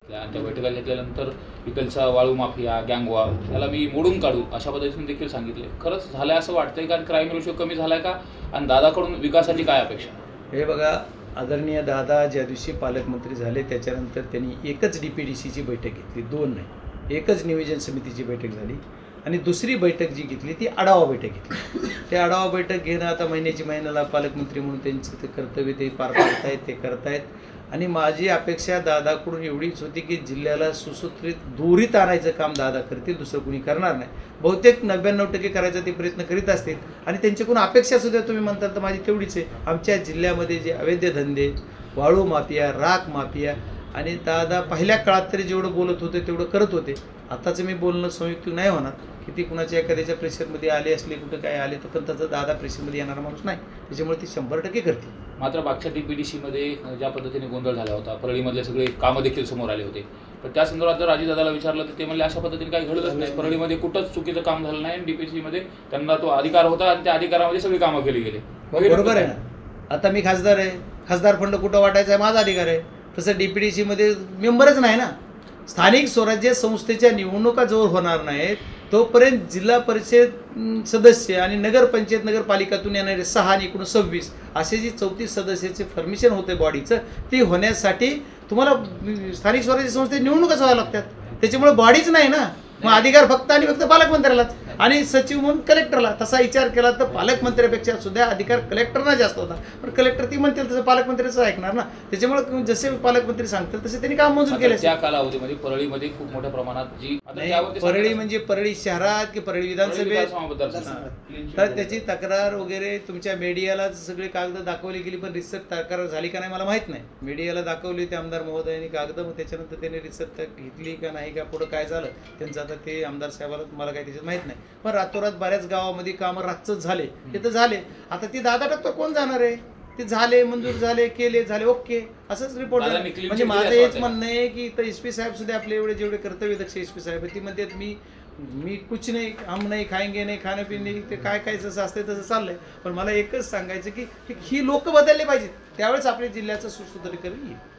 त्या बैठका घेतल्यानंतर इकडचा वाळू माफिया गँगवॉर याला मी मोडून काढू अशा पद्धतीने देखील सांगितले। खरंच झालंय असं वाटतंय का? क्राईम रेशो कमी झालाय का? आणि दादाकडून विकासाची काय अपेक्षा? हे बघा, आदरणीय दादा ज्या दिवशी पालकमंत्री झाले त्याच्यानंतर त्यांनी एकच DPDCची बैठक घेतली, 2 नाही, एकच नियोजन समितीची बैठक झाली आणि दुसरी बैठक जी घेतली ती आढावा बैठक घेतली। ते आढावा बैठक घेणं आता महिन्याला पालकमंत्री म्हणून त्यांचं ते कर्तव्य ते पार पाडतायत, ते करतायत। आणि माझी अपेक्षा दादाकडून एवढीच होती की जिल्ह्याला सुसूत्रित दोरीत आणायचं काम दादा करतील, दुसरं कुणी करणार नाही। बहुतेक 99% करायचा ते प्रयत्न करीत असतील आणि त्यांच्याकडून अपेक्षा सुद्धा तुम्ही म्हणताल तर माझी तेवढीच आहे। आमच्या जिल्ह्यामध्ये जे अवैध धंदे, वाळू माफिया, राख माफिया आणि दादा पहिल्या काळात तरी जेवढं बोलत होते तेवढं करत होते। आताचं मी बोलणं संयुक्त नाही होणार, किती कुणाच्या एखाद्याच्या प्रेशरमध्ये आले असले, कुठं काय आले तर पण त्याचा दादा प्रेशरमध्ये येणारा माणूस नाही, त्याच्यामुळे ती 100% करते। मात्र मागच्या DPDCमध्ये ज्या पद्धतीने गोंधळ झाला होता, परळीमधले सगळे कामं देखील समोर आले होते, पण त्या संदर्भात जर अजितदादाला विचारलं तर ते म्हणले अशा पद्धतीने काही घडलंच नाही, परळीमध्ये कुठंच चुकीचं काम झालं नाही, DPDCमध्ये त्यांना तो अधिकार होता आणि त्या अधिकारामध्ये सगळी कामं केली गेली। बरोबर आहे ना? आता मी खासदार आहे, खासदार फंड कुठं वाटायचा आहे माझा अधिकार आहे, तसं DPDCमध्ये मेंबरच नाही ना। स्थानिक स्वराज्य संस्थेच्या निवडणुका जोर होणार नाहीत तोपर्यंत जिल्हा परिषद सदस्य आणि नगरपंचायत नगरपालिकातून येणारे 6 आणि एकूण 26 असे जी 34 सदस्याचे फॉर्मेशन होते बॉडीचं, ती होण्यासाठी तुम्हाला स्थानिक स्वराज्य संस्थेत निवडणुकाच व्हाव्या लागतात। त्याच्यामुळे बॉडीच नाही ना, मग अधिकार फक्त आणि फक्त पालकमंत्र्यालाच आणि सचिव म्हणून कलेक्टरला। तसा विचार केला तर पालकमंत्र्यापेक्षा सुद्धा अधिकार कलेक्टरना जास्त होता, पण कलेक्टर ती म्हणतील तसं पालकमंत्र्याचं ऐकणार ना। त्याच्यामुळे जसे पालकमंत्री सांगतील तसे त्यांनी काम मंजूर केले। त्या कालावधीमध्ये परळीमध्ये खूप मोठ्या प्रमाणात जी परळी म्हणजे परळी शहरात की परळी विधानसभेत तर त्याची तक्रार वगैरे तुमच्या मीडियाला सगळे कागद दाखवली गेली, पण रिसर्च तक्रार झाली का नाही मला माहीत नाही। मीडियाला दाखवली ते आमदार महोदयांनी कागद, मग त्याच्यानंतर त्यांनी रिसर्च घेतली का नाही का, पुढं काय झालं त्यांचं आता ते आमदार साहेबाला मला काही त्याच्यात माहीत नाही। पण रातोरात बऱ्याच गावामध्ये कामं रातच झाले, ते तर झाले। आता ती 10% कोण जाणार आहे? ते झाले, मंजूर झाले, केले, झाले, ओके, असंच रिपोर्ट झाला। म्हणजे माझं हेच म्हणणं आहे की इथं SP साहेब सुद्धा आपले एवढे जेवढे कर्तव्यदक्ष SP साहेब ती म्हणतात मी कुछ नाही, हम नाही खाएंगे, नाही खाणं पिणे, ते काय काय जसं असते तसं चाललंय। पण मला एकच सांगायचं की ही लोक बदलले पाहिजेत, त्यावेळेस आपल्या जिल्ह्याचं सुसूत्रीकरण येईल।